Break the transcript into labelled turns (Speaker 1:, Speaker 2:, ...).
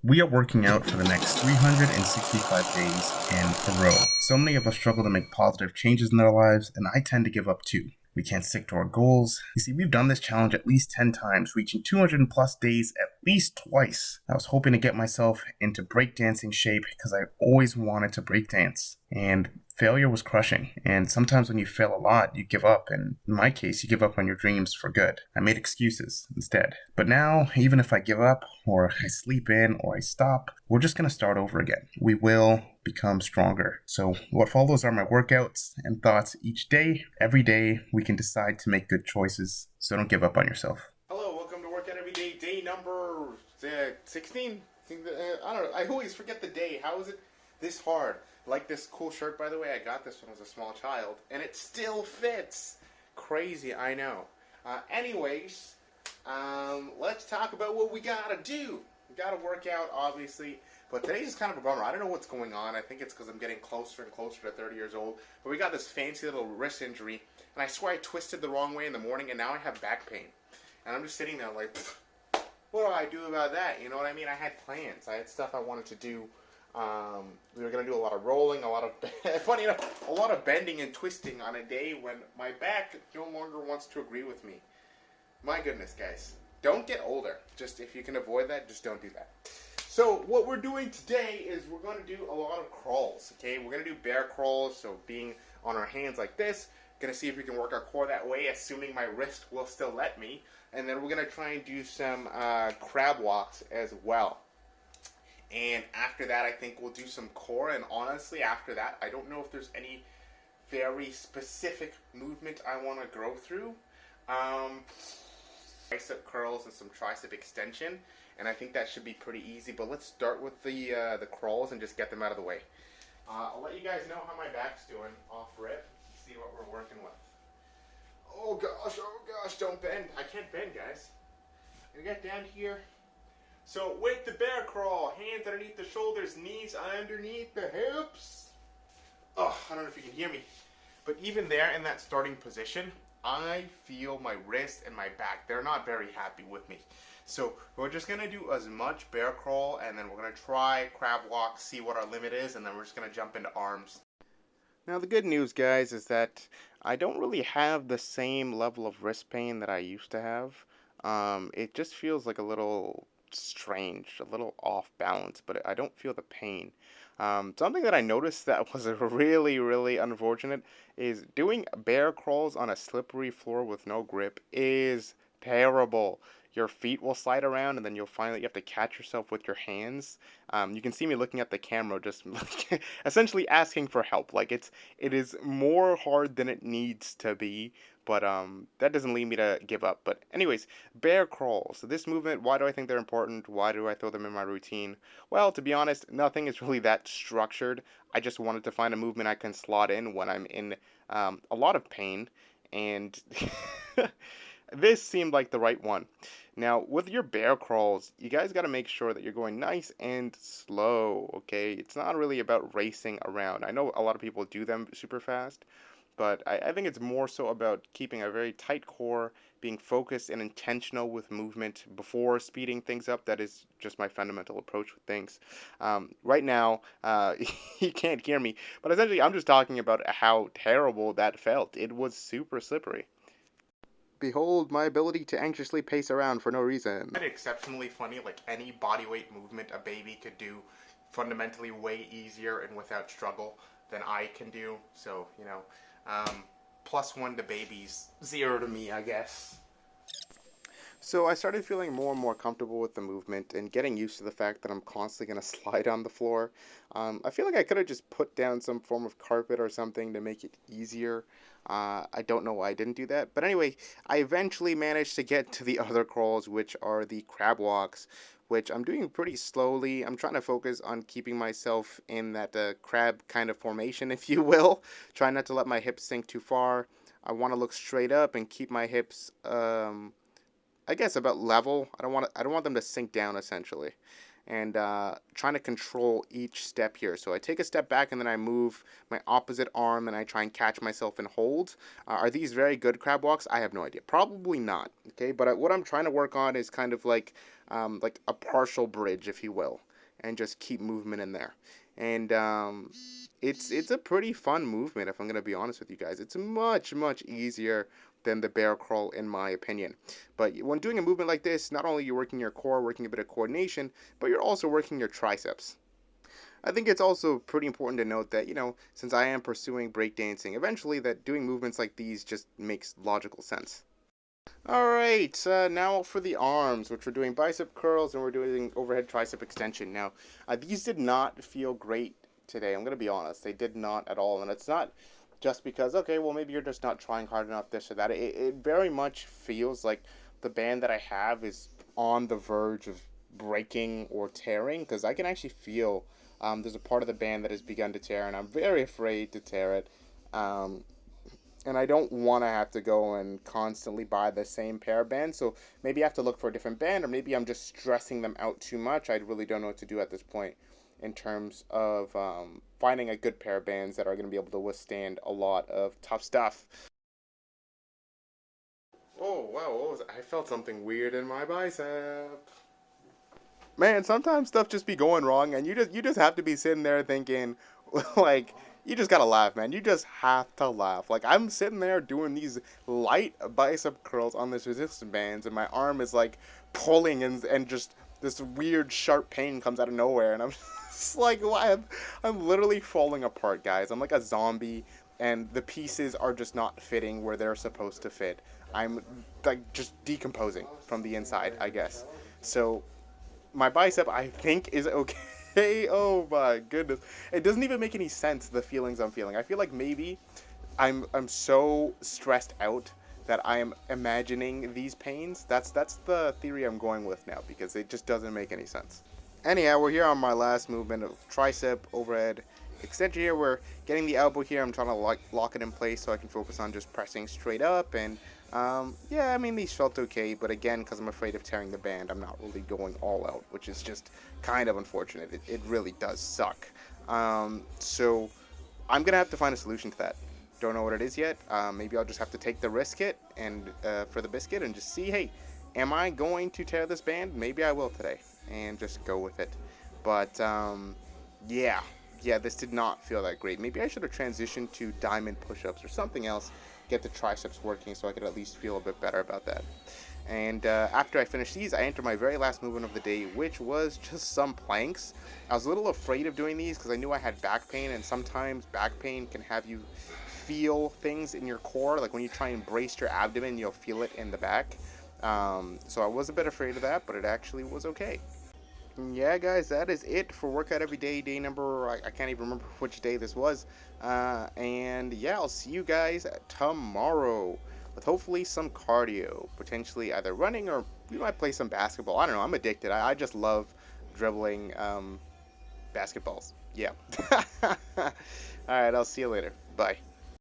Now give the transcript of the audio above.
Speaker 1: We are working out for the next 365 days in a row. So many of us struggle to make positive changes in their lives, and I tend to give up too. We can't stick to our goals. You see, we've done this challenge at least 10 times, reaching 200 plus days at least twice. I was hoping to get myself into breakdancing shape because I always wanted to breakdance. And failure was crushing. And sometimes when you fail a lot, you give up. And in my case, you give up on your dreams for good. I made excuses instead. But now, even if I give up, or I sleep in, or I stop, we're just going to start over again. We will become stronger. So what follows are my workouts and thoughts each day. Every day, we can decide to make good choices. So don't give up on yourself.
Speaker 2: Hello, welcome to Workout Every Day, day number 16? I don't know, I always forget the day. How is it this hard? Like this cool shirt, by the way, I got this when I was a small child, and it still fits. Crazy, I know. Anyways, let's talk about what we gotta do. We gotta work out, obviously, but today's just kind of a bummer. I don't know what's going on. I think it's because I'm getting closer and closer to 30 years old, but we got this fancy little wrist injury, and I swear I twisted the wrong way in the morning, and now I have back pain. And I'm just sitting there like, what do I do about that? You know what I mean? I had plans. I had stuff I wanted to do. We were going to do a lot of rolling, a lot of, funny enough, a lot of bending and twisting on a day when my back no longer wants to agree with me. My goodness, guys. Don't get older. Just, if you can avoid that, just don't do that. So, what we're doing today is we're going to do a lot of crawls, okay? We're going to do bear crawls, so being on our hands like this. Going to see if we can work our core that way, assuming my wrist will still let me. And then we're going to try and do some crab walks as well. And after that, I think we'll do some core. And honestly, after that, I don't know if there's any very specific movement I want to go through. Tricep curls and some tricep extension. And I think that should be pretty easy. But let's start with the crawls and just get them out of the way. I'll let you guys know how my back's doing off rip. See what we're working with. Oh gosh, don't bend. I can't bend, guys. You get down here. So with the bear crawl, hands underneath the shoulders, knees underneath the hips. Oh, I don't know if you can hear me. But even there in that starting position, I feel my wrist and my back. They're not very happy with me. So we're just going to do as much bear crawl, and then we're going to try crab walk, see what our limit is, and then we're just going to jump into arms. Now the good news, guys, is that I don't really have the same level of wrist pain that I used to have. It just feels like a little strange, a little off balance, but I don't feel the pain. Something that I noticed that was really, really unfortunate is doing bear crawls on a slippery floor with no grip is terrible. Your feet will slide around, and then you'll find that you have to catch yourself with your hands. You can see me looking at the camera, just essentially asking for help. Like it is more hard than it needs to be, but that doesn't lead me to give up. But anyways, bear crawls. So this movement, why do I think they're important? Why do I throw them in my routine? Well, to be honest, nothing is really that structured. I just wanted to find a movement I can slot in when I'm in a lot of pain, and this seemed like the right one. Now, with your bear crawls, you guys got to make sure that you're going nice and slow, okay? It's not really about racing around. I know a lot of people do them super fast, but I think it's more so about keeping a very tight core, being focused and intentional with movement before speeding things up. That is just my fundamental approach with things. Right now, you can't hear me, but essentially I'm just talking about how terrible that felt. It was super slippery. Behold my ability to anxiously pace around for no reason. Exceptionally funny, like any bodyweight movement a baby could do, fundamentally way easier and without struggle than I can do. So, +1 to babies, 0 to me, I guess. So I started feeling more and more comfortable with the movement and getting used to the fact that I'm constantly going to slide on the floor. I feel like I could have just put down some form of carpet or something to make it easier. I don't know why I didn't do that. But anyway, I eventually managed to get to the other crawls, which are the crab walks, which I'm doing pretty slowly. I'm trying to focus on keeping myself in that crab kind of formation, if you will. Try not to let my hips sink too far. I want to look straight up and keep my hips I guess about level. I don't want them to sink down essentially, and trying to control each step here. So I take a step back and then I move my opposite arm and I try and catch myself and hold. Are these very good crab walks? I have no idea. Probably not. Okay, but what I'm trying to work on is kind of like a partial bridge, if you will. and just keep movement in there. And it's a pretty fun movement, if I'm gonna be honest with you guys. It's much easier than the bear crawl, in my opinion. But when doing a movement like this, not only you're working your core, working a bit of coordination, but you're also working your triceps. I think it's also pretty important to note that, since I am pursuing breakdancing, eventually that doing movements like these just makes logical sense. Alright, now for the arms, which we're doing bicep curls and we're doing overhead tricep extension. Now, these did not feel great today, I'm going to be honest. They did not at all, and it's not just because, okay, well, maybe you're just not trying hard enough, this or that. It very much feels like the band that I have is on the verge of breaking or tearing, because I can actually feel there's a part of the band that has begun to tear, and I'm very afraid to tear it. Um, and I don't want to have to go and constantly buy the same pair of bands. So maybe I have to look for a different band, or maybe I'm just stressing them out too much. I really don't know what to do at this point in terms of finding a good pair of bands that are going to be able to withstand a lot of tough stuff. Oh wow, what was it? I felt something weird in my bicep. Man, sometimes stuff just be going wrong, and you just have to be sitting there thinking, like, you just gotta laugh, man. You just have to laugh. Like, I'm sitting there doing these light bicep curls on this resistance bands, and my arm is like pulling, and just this weird sharp pain comes out of nowhere, and I'm just like, why? I'm literally falling apart, guys. I'm like a zombie, and the pieces are just not fitting where they're supposed to fit. I'm like just decomposing from the inside, I guess. So my bicep, I think, is okay. Oh my goodness, it doesn't even make any sense, the feelings I'm feeling. I feel like maybe I'm so stressed out that I am imagining these pains. That's the theory I'm going with now, because it just doesn't make any sense. Anyhow, we're here on my last movement of tricep overhead extension. Here we're getting the elbow here. I'm trying to lock it in place so I can focus on just pressing straight up. And yeah, I mean, these felt okay, but again, because I'm afraid of tearing the band, I'm not really going all out, which is just kind of unfortunate. It really does suck. So I'm gonna have to find a solution to that. Don't know what it is yet. Maybe I'll just have to take the risk it and for the biscuit, and just see, hey, am I going to tear this band? Maybe I will today, and just go with it. But yeah, this did not feel that great. Maybe I should have transitioned to diamond push-ups or something else, get the triceps working, so I could at least feel a bit better about that. And after I finished these, I entered my very last movement of the day, which was just some planks. I was a little afraid of doing these because I knew I had back pain, and sometimes back pain can have you feel things in your core. Like when you try and brace your abdomen, you'll feel it in the back. So I was a bit afraid of that, but it actually was okay. Yeah, guys, that is it for Workout Every Day, day number, I can't even remember which day this was. And yeah, I'll see you guys tomorrow with hopefully some cardio, potentially either running, or we might play some basketball. I don't know, I'm addicted. I just love dribbling basketballs. Yeah. All right, I'll see you later. Bye.